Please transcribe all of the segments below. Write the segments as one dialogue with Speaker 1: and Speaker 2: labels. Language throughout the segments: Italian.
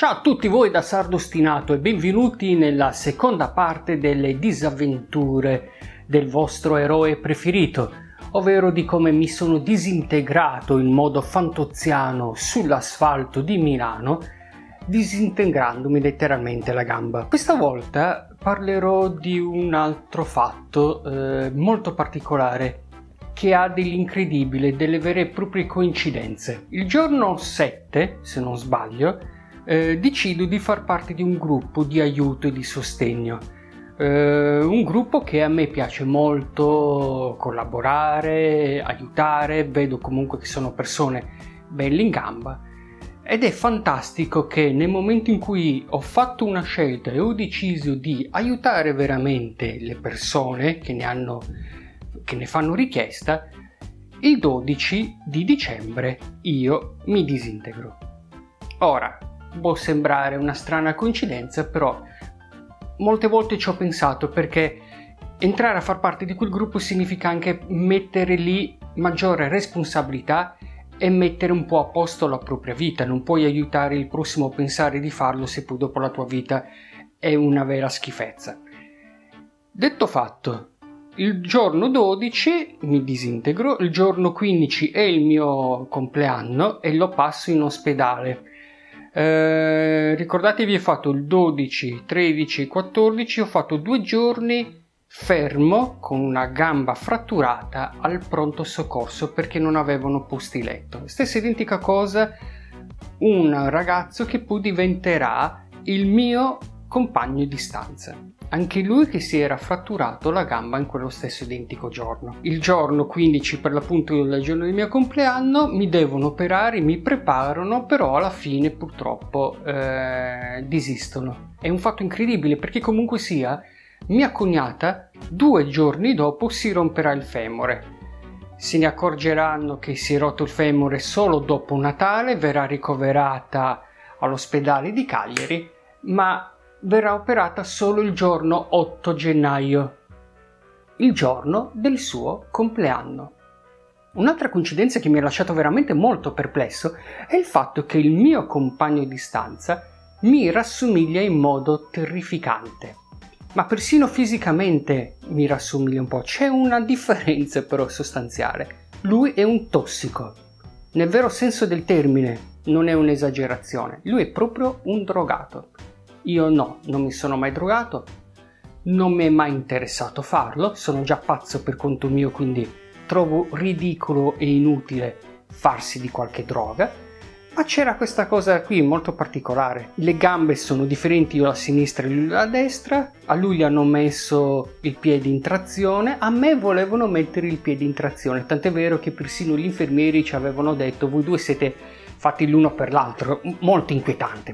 Speaker 1: Ciao a tutti voi da Sardo Ostinato e benvenuti nella seconda parte delle disavventure del vostro eroe preferito, ovvero di come mi sono disintegrato in modo fantoziano sull'asfalto di Milano, disintegrandomi letteralmente la gamba. Questa volta parlerò di un altro fatto molto particolare che ha dell'incredibile, delle vere e proprie coincidenze. Il giorno 7, se non sbaglio, decido di far parte di un gruppo di aiuto e di sostegno, un gruppo che a me piace molto collaborare, aiutare. Vedo comunque che sono persone belle in gamba ed è fantastico che nel momento in cui ho fatto una scelta e ho deciso di aiutare veramente le persone che ne fanno richiesta, il 12 di dicembre io mi disintegro. Ora, può sembrare una strana coincidenza, però molte volte ci ho pensato, perché entrare a far parte di quel gruppo significa anche mettere lì maggiore responsabilità e mettere un po' a posto la propria vita. Non puoi aiutare il prossimo a pensare di farlo se poi dopo la tua vita è una vera schifezza. Detto fatto, il giorno 12 mi disintegro, il giorno 15 è il mio compleanno e lo passo in ospedale. Ricordatevi, ho fatto il 12, 13 e 14, ho fatto 2 giorni fermo con una gamba fratturata al pronto soccorso perché non avevano posti letto. Stessa identica cosa un ragazzo che poi diventerà il mio compagno di stanza. Anche lui che si era fratturato la gamba in quello stesso identico giorno. Il giorno 15, per l'appunto il giorno del mio compleanno, mi devono operare, mi preparano, però alla fine purtroppo desistono. È un fatto incredibile perché comunque sia, mia cognata 2 giorni dopo si romperà il femore. Se ne accorgeranno che si è rotto il femore solo dopo Natale, verrà ricoverata all'ospedale di Cagliari, ma verrà operata solo il giorno 8 gennaio, il giorno del suo compleanno. Un'altra coincidenza che mi ha lasciato veramente molto perplesso è il fatto che il mio compagno di stanza mi rassomiglia in modo terrificante, ma persino fisicamente mi rassomiglia un po'. C'è una differenza però sostanziale. Lui è un tossico, nel vero senso del termine, non è un'esagerazione. Lui è proprio un drogato. Io no, non mi sono mai drogato, non mi è mai interessato farlo, sono già pazzo per conto mio, quindi trovo ridicolo e inutile farsi di qualche droga, ma c'era questa cosa qui molto particolare. Le gambe sono differenti, io a sinistra e lui a destra, a lui gli hanno messo il piede in trazione, a me volevano mettere il piede in trazione, tant'è vero che persino gli infermieri ci avevano detto: voi due siete fatti l'uno per l'altro. Molto inquietante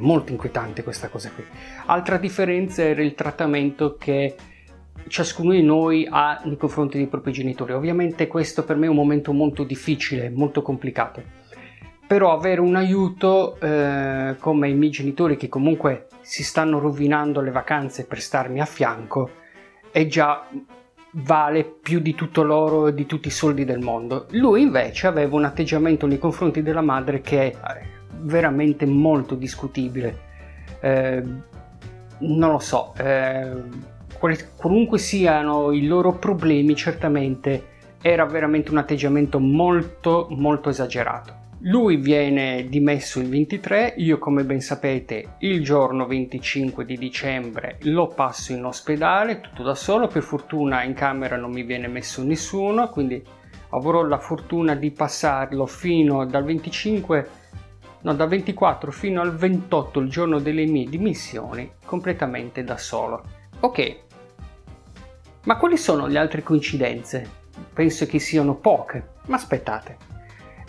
Speaker 1: questa cosa qui. Altra differenza era il trattamento che ciascuno di noi ha nei confronti dei propri genitori. Ovviamente questo per me è un momento molto difficile, molto complicato, però avere un aiuto come i miei genitori, che comunque si stanno rovinando le vacanze per starmi a fianco, è già vale più di tutto l'oro e di tutti i soldi del mondo. Lui invece aveva un atteggiamento nei confronti della madre che è veramente molto discutibile. Non lo so, qualunque siano i loro problemi, certamente era veramente un atteggiamento molto molto esagerato. Lui viene dimesso il 23, io come ben sapete il giorno 25 di dicembre lo passo in ospedale tutto da solo. Per fortuna in camera non mi viene messo nessuno, quindi avrò la fortuna di passarlo fino dal 24 fino al 28, il giorno delle mie dimissioni, completamente da solo. Ok, ma quali sono le altre coincidenze? Penso che siano poche, ma aspettate.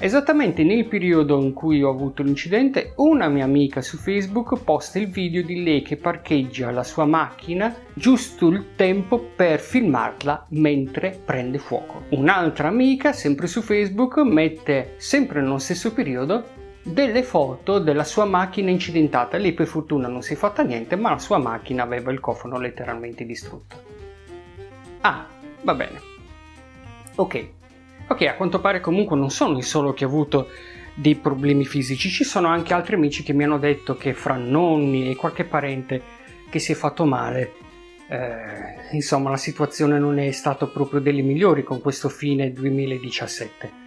Speaker 1: Esattamente nel periodo in cui ho avuto l'incidente, una mia amica su Facebook posta il video di lei che parcheggia la sua macchina giusto il tempo per filmarla mentre prende fuoco. Un'altra amica, sempre su Facebook, mette, sempre nello stesso periodo, delle foto della sua macchina incidentata. Lei per fortuna non si è fatta niente, ma la sua macchina aveva il cofano letteralmente distrutto. Ah, va bene. Ok, a quanto pare comunque non sono il solo che ha avuto dei problemi fisici. Ci sono anche altri amici che mi hanno detto che fra nonni e qualche parente che si è fatto male, insomma la situazione non è stata proprio delle migliori con questo fine 2017.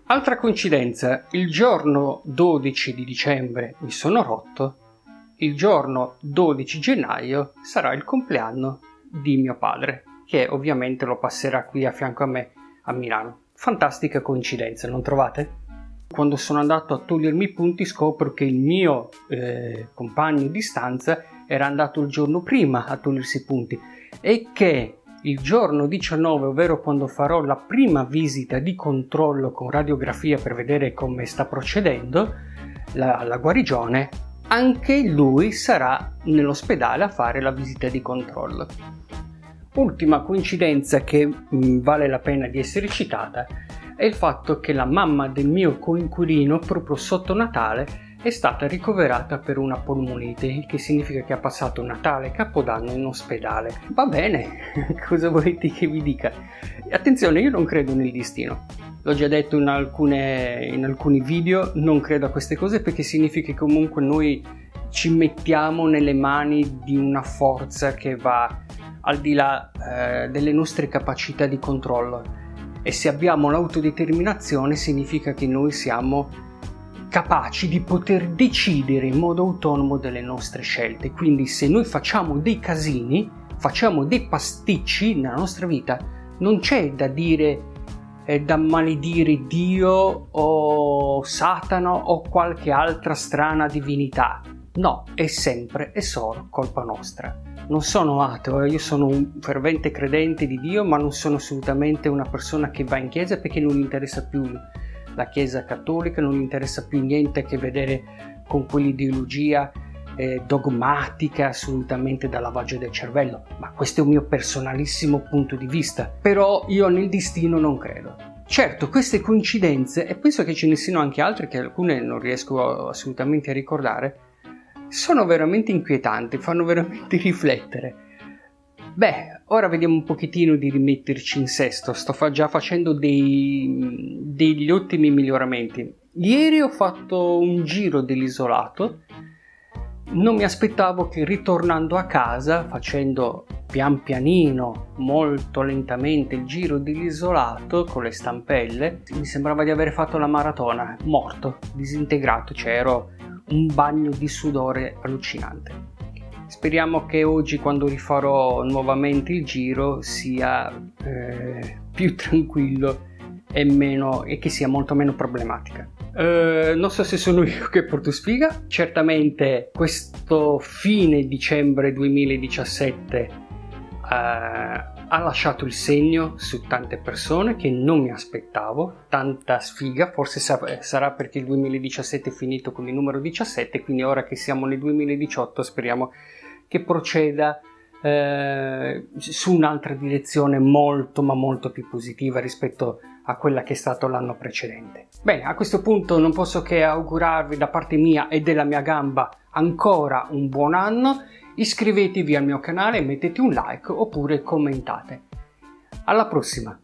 Speaker 1: Altra coincidenza, il giorno 12 di dicembre mi sono rotto, il giorno 12 gennaio sarà il compleanno di mio padre, che ovviamente lo passerà qui a fianco a me a Milano. Fantastica coincidenza, non trovate? Quando sono andato a togliermi i punti scopro che il mio compagno di stanza era andato il giorno prima a togliersi i punti e che il giorno 19, ovvero quando farò la prima visita di controllo con radiografia per vedere come sta procedendo la guarigione, anche lui sarà nell'ospedale a fare la visita di controllo. Ultima coincidenza che vale la pena di essere citata è il fatto che la mamma del mio coinquilino proprio sotto Natale è stata ricoverata per una polmonite, il che significa che ha passato Natale e Capodanno in ospedale. Va bene, cosa volete che vi dica? Attenzione, io non credo nel destino. L'ho già detto in alcuni video, non credo a queste cose perché significa che comunque noi ci mettiamo nelle mani di una forza che va al di là delle nostre capacità di controllo. E se abbiamo l'autodeterminazione significa che noi siamo capaci di poter decidere in modo autonomo delle nostre scelte. Quindi se noi facciamo dei casini, facciamo dei pasticci nella nostra vita, non c'è da dire da maledire Dio o Satana o qualche altra strana divinità. No, è sempre e solo colpa nostra. Non sono ateo, io sono un fervente credente di Dio, ma non sono assolutamente una persona che va in chiesa perché non gli interessa più la chiesa cattolica, non gli interessa più niente a che vedere con quell'ideologia dogmatica assolutamente da lavaggio del cervello. Ma questo è un mio personalissimo punto di vista, però io nel destino non credo. Certo, queste coincidenze, e penso che ce ne siano anche altre che alcune non riesco assolutamente a ricordare, sono veramente inquietanti, fanno veramente riflettere. Beh, ora vediamo un pochettino di rimetterci in sesto. Sto già facendo degli ottimi miglioramenti. Ieri ho fatto un giro dell'isolato. Non mi aspettavo che ritornando a casa, facendo pian pianino, molto lentamente il giro dell'isolato con le stampelle, mi sembrava di aver fatto la maratona, morto, disintegrato, cioè ero un bagno di sudore allucinante. Speriamo che oggi, quando rifarò nuovamente il giro, sia più tranquillo e che sia molto meno problematica. Non so se sono io che porto sfiga. Certamente questo fine dicembre 2017 ha lasciato il segno su tante persone che non mi aspettavo, tanta sfiga. Forse sarà perché il 2017 è finito con il numero 17, quindi ora che siamo nel 2018 speriamo che proceda su un'altra direzione molto ma molto più positiva rispetto a quella che è stato l'anno precedente. Bene, a questo punto non posso che augurarvi da parte mia e della mia gamba ancora un buon anno. Iscrivetevi al mio canale, mettete un like oppure commentate. Alla prossima!